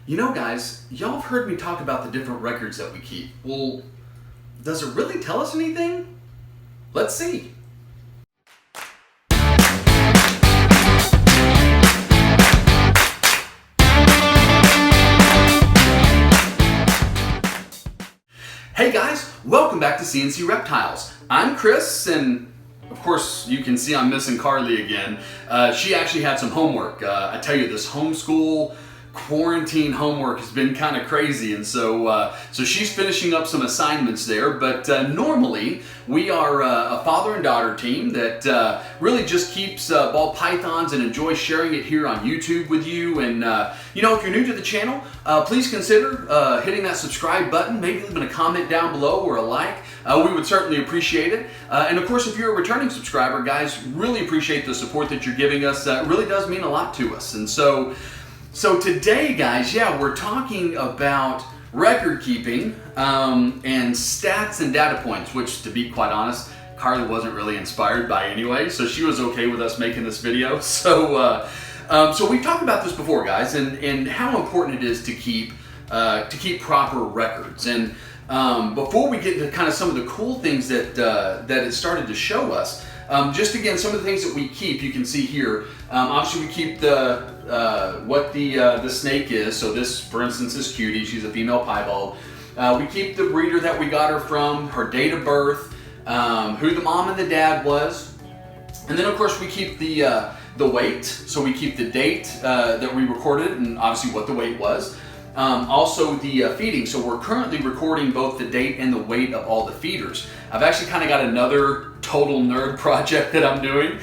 You know, guys, y'all have heard me talk about the different records that we keep. Well, does it really tell us anything? Let's see. Hey guys, welcome back to CNC Reptiles. I'm Chris, and of course you can see I'm missing Carly again. She actually had some homework. I tell you, this homeschool quarantine homework has been kind of crazy, and so she's finishing up some assignments there. But normally we are a father and daughter team that really just keeps ball pythons and enjoys sharing it here on YouTube with you. And you know, if you're new to the channel, please consider hitting that subscribe button, maybe leaving a comment down below or a like. We would certainly appreciate it. And of course, if you're a returning subscriber, guys, really appreciate the support that you're giving us. It really does mean a lot to us. And so today, guys, yeah, we're talking about record keeping and stats and data points, which, to be quite honest, Carly wasn't really inspired by anyway, so she was okay with us making this video. So we've talked about this before, guys, and how important it is to keep proper records. And before we get into kind of some of the cool things that it started to show us, just again, some of the things that we keep, you can see here. Obviously, we keep what the snake is. So this, for instance, is Cutie. She's a female piebald. We keep the breeder that we got her from, her date of birth, who the mom and the dad was, and then of course we keep the weight. So we keep the date that we recorded, and obviously what the weight was. Also the feeding. So we're currently recording both the date and the weight of all the feeders. I've actually kind of got another total nerd project that I'm doing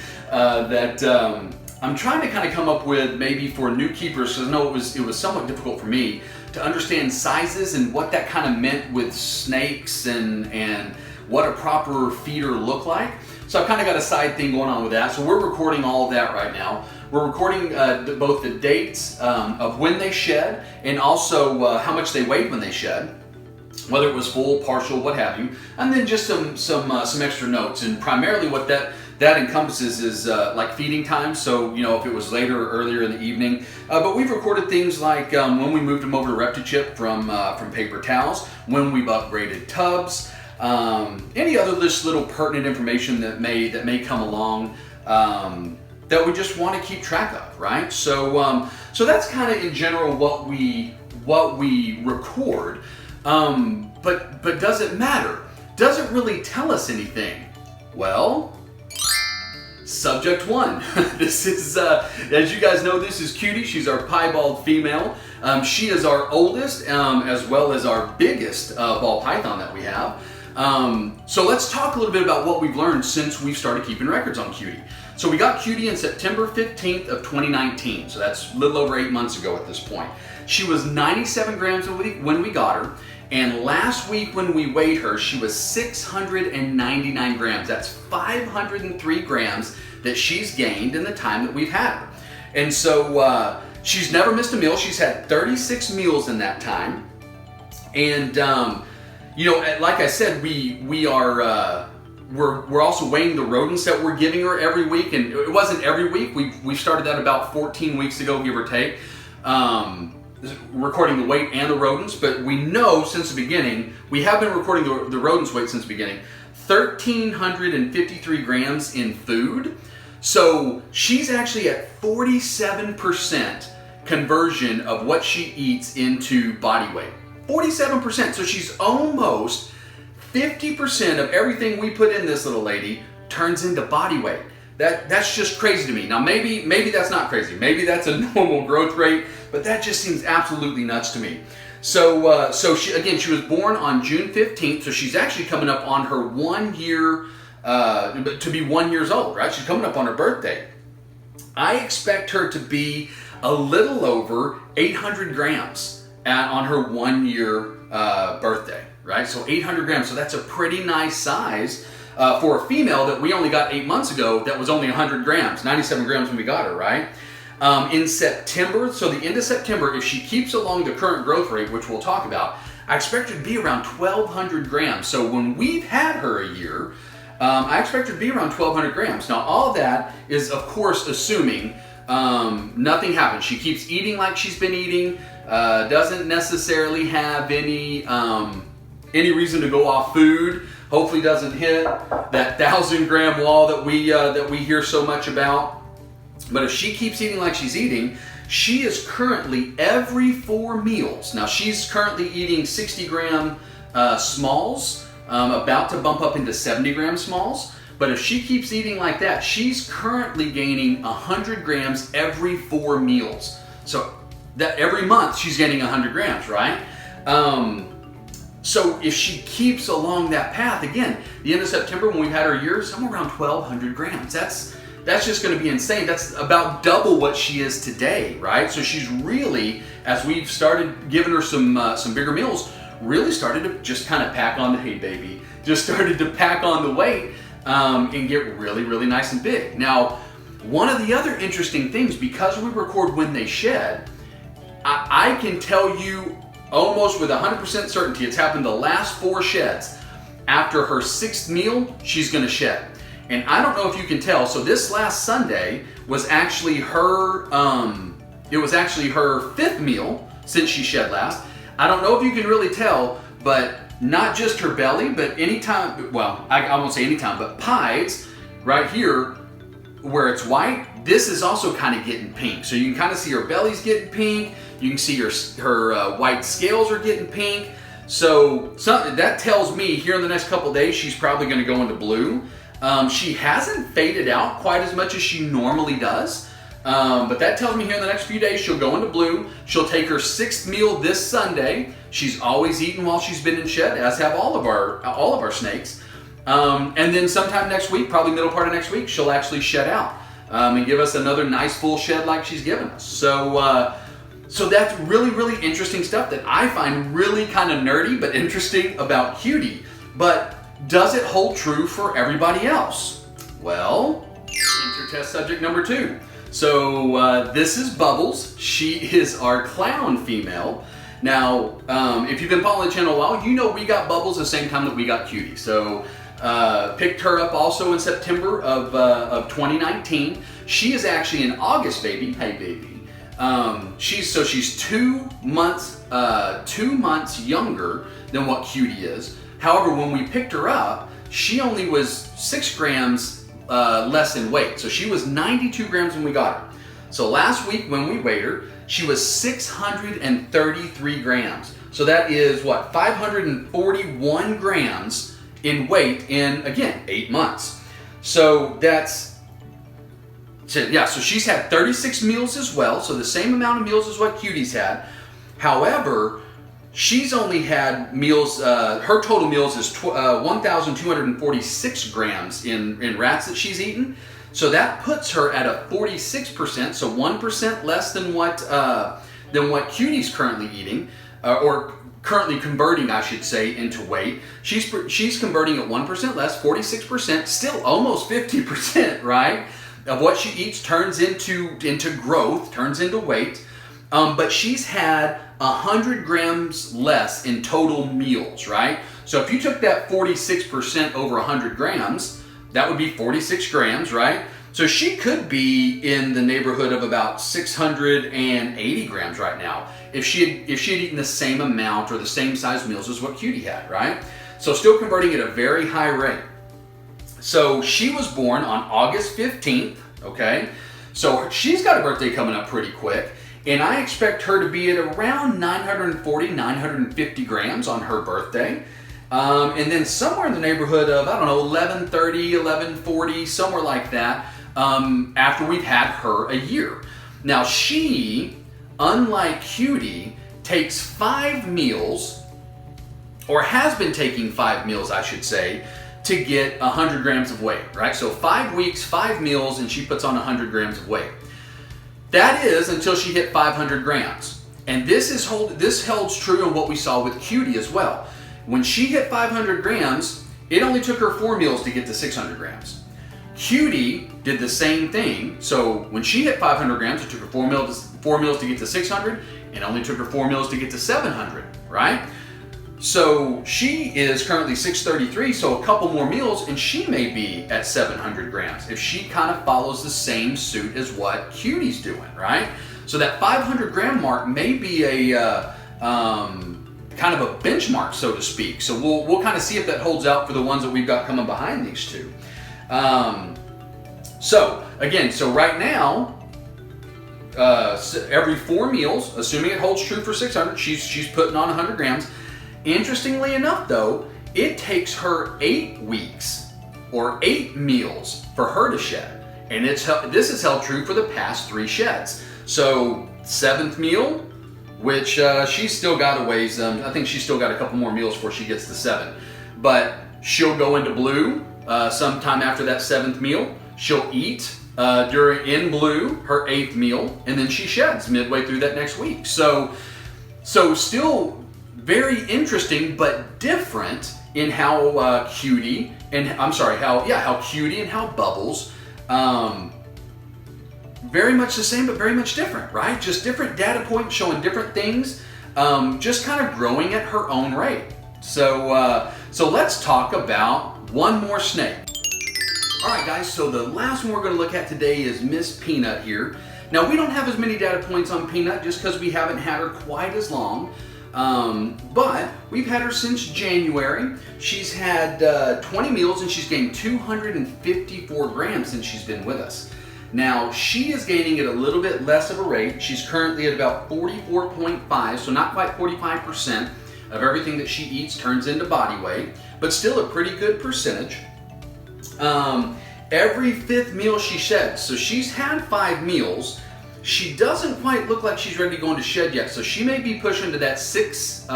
I'm trying to kind of come up with, maybe for new keepers, because I know it was somewhat difficult for me to understand sizes and what that kind of meant with snakes and what a proper feeder looked like. So I've kind of got a side thing going on with that. So we're recording all of that right now. We're recording both the dates of when they shed and also how much they weighed when they shed, whether it was full, partial, what have you, and then just some extra notes. And primarily what that encompasses is like feeding time. So, you know, if it was later or earlier in the evening. But we've recorded things like when we moved them over to ReptiChip from paper towels, when we've upgraded tubs, any other just little pertinent information that may come along that we just want to keep track of, right? So that's kind of in general what we record. But does it matter? Does it really tell us anything? Well, subject one. This is, as you guys know, this is Cutie. She's our piebald female. She is our oldest, as well as our biggest ball python that we have. So let's talk a little bit about what we've learned since we've started keeping records on Cutie. So we got Cutie in September 15th of 2019. So that's a little over 8 months ago at this point. She was 97 grams a week when we got her. And last week when we weighed her, she was 699 grams. That's 503 grams that she's gained in the time that we've had her. And so she's never missed a meal. She's had 36 meals in that time. And you know, like I said, we're also weighing the rodents that we're giving her every week. And it wasn't every week. We started that about 14 weeks ago, give or take. Recording the weight and the rodents, but we know since the beginning, we have been recording the rodents' weight since the beginning, 1,353 grams in food. So she's actually at 47% conversion of what she eats into body weight. 47%. So she's almost 50% of everything we put in this little lady turns into body weight. That's just crazy to me. Now maybe that's not crazy. Maybe that's a normal growth rate, but that just seems absolutely nuts to me. So she was born on June 15th, so she's actually coming up on her 1 year, to be 1 year old, right? She's coming up on her birthday. I expect her to be a little over 800 grams on her 1 year birthday, right? So 800 grams, so that's a pretty nice size. For a female that we only got 8 months ago, that was only 100 grams, 97 grams when we got her, right? In September, so the end of September, if she keeps along the current growth rate, which we'll talk about, I expect her to be around 1,200 grams. So when we've had her a year, I expect her to be around 1,200 grams. Now, all of that is, of course, assuming nothing happens. She keeps eating like she's been eating, doesn't necessarily have any reason to go off food. Hopefully doesn't hit that 1,000-gram wall that we hear so much about. But if she keeps eating like she's eating, she is currently every 4 meals. Now she's currently eating 60-gram smalls, about to bump up into 70-gram smalls. But if she keeps eating like that, she's currently gaining 100 grams every 4 meals. So that every month she's gaining 100 grams, right? So if she keeps along that path, again, the end of September when we've had her year, somewhere around 1,200 grams. That's just going to be insane. That's about double what she is today, right? So she's really, as we've started giving her some bigger meals, really started to just kind of pack on the hey baby, just started to pack on the weight and get really, really nice and big. Now, one of the other interesting things, because we record when they shed, I can tell you almost with 100% certainty it's happened the last 4 sheds. After her 6th meal, she's going to shed. And I don't know if you can tell, so this last Sunday was actually her, it was actually her 5th meal since she shed last. I don't know if you can really tell, but not just her belly, but anytime, well, I won't say anytime, but pies right here where it's white, this is also kind of getting pink. So you can kind of see her belly's getting pink. You can see her white scales are getting pink. So that tells me here in the next couple days, she's probably going to go into blue. She hasn't faded out quite as much as she normally does, but that tells me here in the next few days she'll go into blue. She'll take her 6th meal this Sunday. She's always eaten while she's been in shed, as have all of our snakes. And then sometime next week, probably middle part of next week, she'll actually shed out and give us another nice full shed like she's given us. So that's really, really interesting stuff that I find really kind of nerdy but interesting about Cutie. But does it hold true for everybody else? Well, enter test subject number 2. So this is Bubbles. She is our clown female. Now, if you've been following the channel a while, you know we got Bubbles the same time that we got Cutie. So picked her up also in September of 2019. She is actually an August baby. Hey baby. She's 2 months younger than what Cutie is. However, when we picked her up, she only was 6 grams less in weight. So she was 92 grams when we got her. So last week when we weighed her, she was 633 grams. So that is what, 541 grams in weight in, again, 8 months. So so she's had 36 meals as well. So the same amount of meals as what Cutie's had. However, she's only had meals, her total meals is 1,246 grams in rats that she's eaten. So that puts her at a 46%, so 1% less than what Cutie's currently eating, or currently converting, I should say, into weight. She's converting at 1% less, 46%, still almost 50%, right? Of what she eats turns into growth, turns into weight. But she's had 100 grams less in total meals, right? So if you took that 46% over 100 grams, that would be 46 grams, right? So she could be in the neighborhood of about 680 grams right now if she had eaten the same amount or the same size meals as what Cutie had, right? So still converting at a very high rate. So she was born on August 15th, okay? So she's got a birthday coming up pretty quick. And I expect her to be at around 940, 950 grams on her birthday. And then somewhere in the neighborhood of, I don't know, 1130, 1140, somewhere like that, after we've had her a year. Now she, unlike Cutie, takes 5 meals, or has been taking 5 meals, I should say, to get 100 grams of weight, right? So 5 weeks, 5 meals, and she puts on 100 grams of weight. That is until she hit 500 grams. And this holds true in what we saw with Cutie as well. When she hit 500 grams, it only took her 4 meals to get to 600 grams. Cutie did the same thing. So when she hit 500 grams, it took her 4 meals to get to 600, and only took her 4 meals to get to 700, right? So she is currently 633, so a couple more meals and she may be at 700 grams if she kind of follows the same suit as what Cutie's doing, right? So that 500 gram mark may be a kind of a benchmark, so to speak. So we'll kind of see if that holds out for the ones that we've got coming behind these two. So right now, every 4 meals, assuming it holds true for 600, she's putting on 100 grams. Interestingly enough though, it takes her 8 weeks or 8 meals for her to shed. And this is held true for the past 3 sheds. So 7th meal, which she's still got a ways, I think she's still got a couple more meals before she gets to 7. But she'll go into blue sometime after that 7th meal. She'll eat in blue her 8th meal, and then she sheds midway through that next week. So still very interesting, but different in how Cutie and how Cutie and how Bubbles, very much the same, but very much different, right? Just different data points showing different things, just kind of growing at her own rate. So let's talk about one more snake. All right, guys, so the last one we're going to look at today is Miss Peanut here. Now, we don't have as many data points on Peanut just because we haven't had her quite as long, but we've had her since January. She's had 20 meals and she's gained 254 grams since she's been with us. Now, she is gaining at a little bit less of a rate. She's currently at about 44.5, so not quite 45% of everything that she eats turns into body weight, but still a pretty good percentage. Every 5th meal she sheds, so she's had 5 meals. She doesn't quite look like she's ready to go into shed yet, so she may be pushing to that 6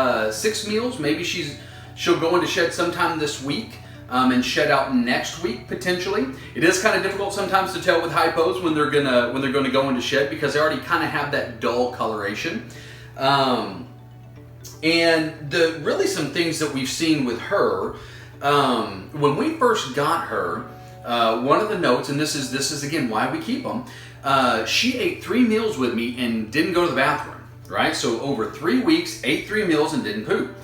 meals. Maybe she'll go into shed sometime this week. And shed out next week potentially. It is kind of difficult sometimes to tell with hypos when they're gonna go into shed because they already kind of have that dull coloration. And really some things that we've seen with her when we first got her. One of the notes, and this is again why we keep them. She ate 3 meals with me and didn't go to the bathroom. Right, so over 3 weeks, ate 3 meals and didn't poop.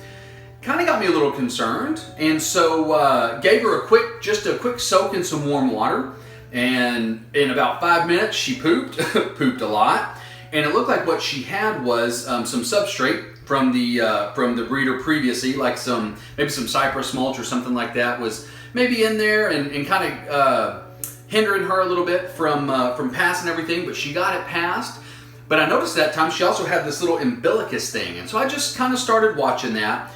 Kind of got me a little concerned, and so gave her just a quick soak in some warm water, and in about 5 minutes she pooped, pooped a lot, and it looked like what she had was some substrate from the breeder previously, like maybe some cypress mulch or something like that was maybe in there and kind of hindering her a little bit from passing everything, but she got it passed. But I noticed that time she also had this little umbilicus thing, and so I just kind of started watching that.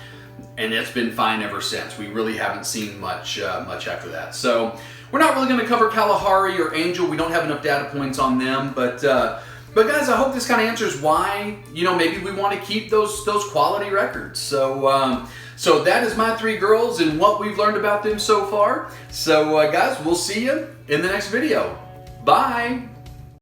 And it's been fine ever since. We really haven't seen much after that. So we're not really going to cover Kalahari or Angel. We don't have enough data points on them. But guys, I hope this kind of answers why maybe we want to keep those quality records. So that is my 3 girls and what we've learned about them so far. So guys, we'll see you in the next video. Bye.